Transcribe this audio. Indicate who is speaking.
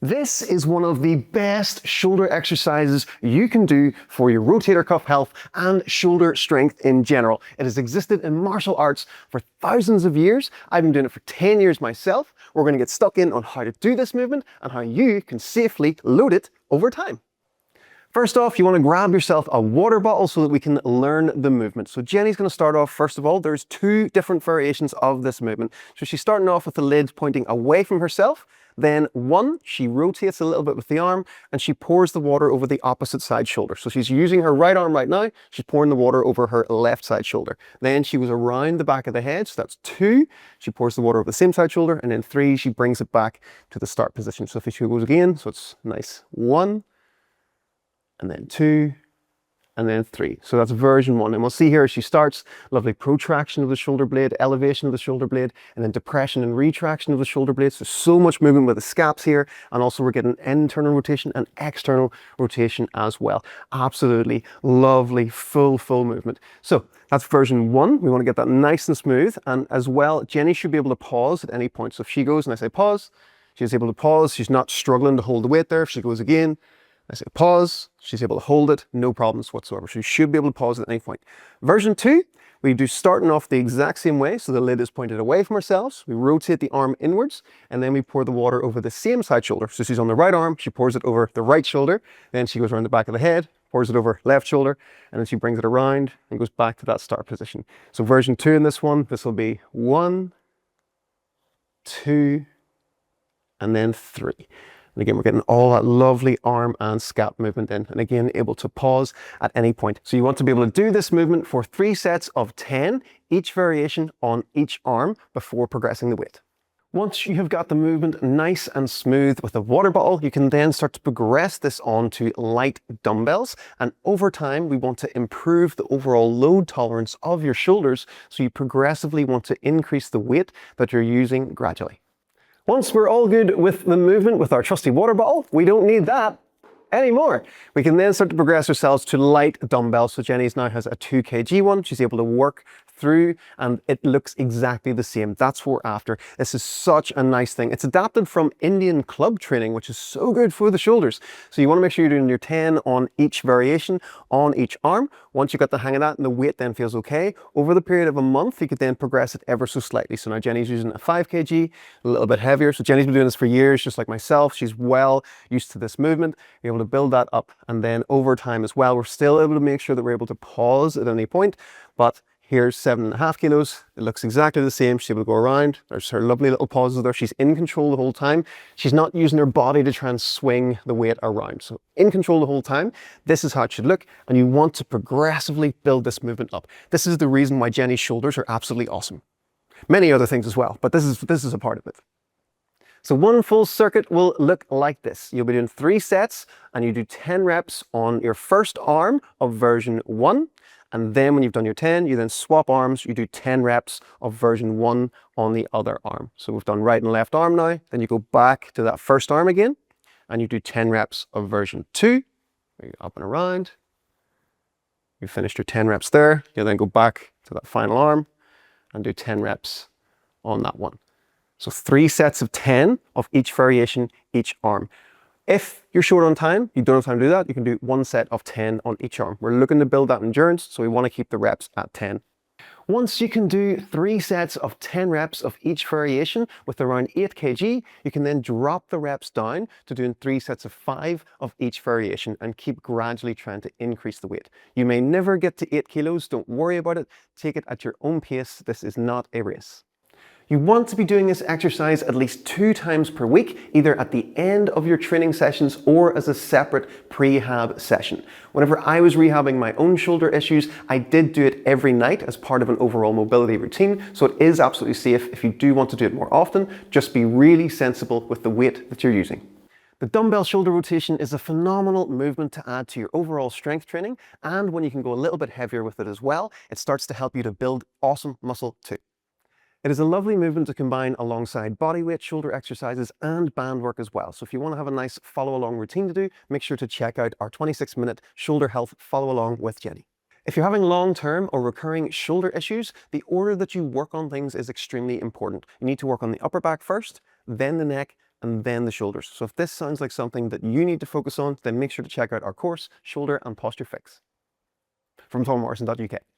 Speaker 1: This is one of the best shoulder exercises you can do for your rotator cuff health and shoulder strength in general. It has existed in martial arts for thousands of years. I've been doing it for 10 years myself. We're going to get stuck in on how to do this movement and how you can safely load it over time. First off, you want to grab yourself a water bottle so that we can learn the movement. So Jenny's going to start off, first of all, there's two different variations of this movement. So she's starting off with the lids pointing away from herself. Then one, she rotates a little bit with the arm and she pours the water over the opposite side shoulder. So she's using her right arm right now. She's pouring the water over her left side shoulder. Then she goes around the back of the head. So that's two. She pours the water over the same side shoulder. And then three, she brings it back to the start position. So if she goes again, so it's nice. One, and then two, and then three. So that's version one. And we'll see here, she starts, lovely protraction of the shoulder blade, elevation of the shoulder blade, and then depression and retraction of the shoulder blades. There's so much movement with the scaps here. And also we're getting internal rotation and external rotation as well. Absolutely lovely, full movement. So that's version one. We want to get that nice and smooth. And as well, Jenny should be able to pause at any point. So if she goes and I say pause, she's able to pause. She's not struggling to hold the weight there. If she goes again, I say pause, she's able to hold it, no problems whatsoever. So you should be able to pause at any point. Version two, we do starting off the exact same way. So the lid is pointed away from ourselves. We rotate the arm inwards and then we pour the water over the same side shoulder. So she's on the right arm, she pours it over the right shoulder. Then she goes around the back of the head, pours it over left shoulder, and then she brings it around and goes back to that start position. So version two in this one, this will be one, two, and then three. And again, we're getting all that lovely arm and scap movement in. And again, able to pause at any point. So you want to be able to do this movement for 3 sets of 10, each variation on each arm before progressing the weight. Once you have got the movement nice and smooth with a water bottle, you can then start to progress this on to light dumbbells. And over time, we want to improve the overall load tolerance of your shoulders. So you progressively want to increase the weight that you're using gradually. Once we're all good with the movement with our trusty water bottle, we don't need that anymore. We can then start to progress ourselves to light dumbbells. So Jenny's now has a 2 kg one. She's able to work through and it looks exactly the same. That's what we're after. This is such a nice thing. It's adapted from Indian club training, which is so good for the shoulders. So you want to make sure you're doing your 10 on each variation on each arm. Once you got the hang of that and the weight then feels okay, over the period of a month, you could then progress it ever so slightly. So now Jenny's using a 5 kg, a little bit heavier. So Jenny's been doing this for years, just like myself. She's well used to this movement. You're able to build that up. And then over time as well, we're still able to make sure that we're able to pause at any point. But here's 7.5 kilos. It looks exactly the same. She's able to go around. There's her lovely little pauses there. She's in control the whole time. She's not using her body to try and swing the weight around. So in control the whole time. This is how it should look. And you want to progressively build this movement up. This is the reason why Jenny's shoulders are absolutely awesome. Many other things as well, but this is a part of it. So one full circuit will look like this. You'll be doing 3 sets and you do 10 reps on your first arm of version 1. And then when you've done your 10, you then swap arms, you do 10 reps of version 1 on the other arm. So we've done right and left arm now. Then you go back to that first arm again and you do 10 reps of version 2. Where you're up and around. You finished your 10 reps there. You then go back to that final arm and do 10 reps on that one. So 3 sets of 10 of each variation, each arm. If you're short on time, you don't have time to do that, you can do 1 set of 10 on each arm. We're looking to build that endurance, so we want to keep the reps at 10. Once you can do 3 sets of 10 reps of each variation with around 8 kg, you can then drop the reps down to doing 3 sets of 5 of each variation and keep gradually trying to increase the weight. You may never get to 8 kilos, don't worry about it. Take it at your own pace. This is not a race. You want to be doing this exercise at least 2 times per week, either at the end of your training sessions or as a separate prehab session. Whenever I was rehabbing my own shoulder issues, I did do it every night as part of an overall mobility routine, so it is absolutely safe. If you do want to do it more often, just be really sensible with the weight that you're using. The dumbbell shoulder rotation is a phenomenal movement to add to your overall strength training, and when you can go a little bit heavier with it as well, it starts to help you to build awesome muscle too. It is a lovely movement to combine alongside bodyweight shoulder exercises and band work as well. So if you want to have a nice follow along routine to do, make sure to check out our 26-minute shoulder health follow along with Jenny. If you're having long-term or recurring shoulder issues, the order that you work on things is extremely important. You need to work on the upper back first, then the neck, and then the shoulders. So if this sounds like something that you need to focus on, then make sure to check out our course, Shoulder and Posture Fix, from tomorrison.uk.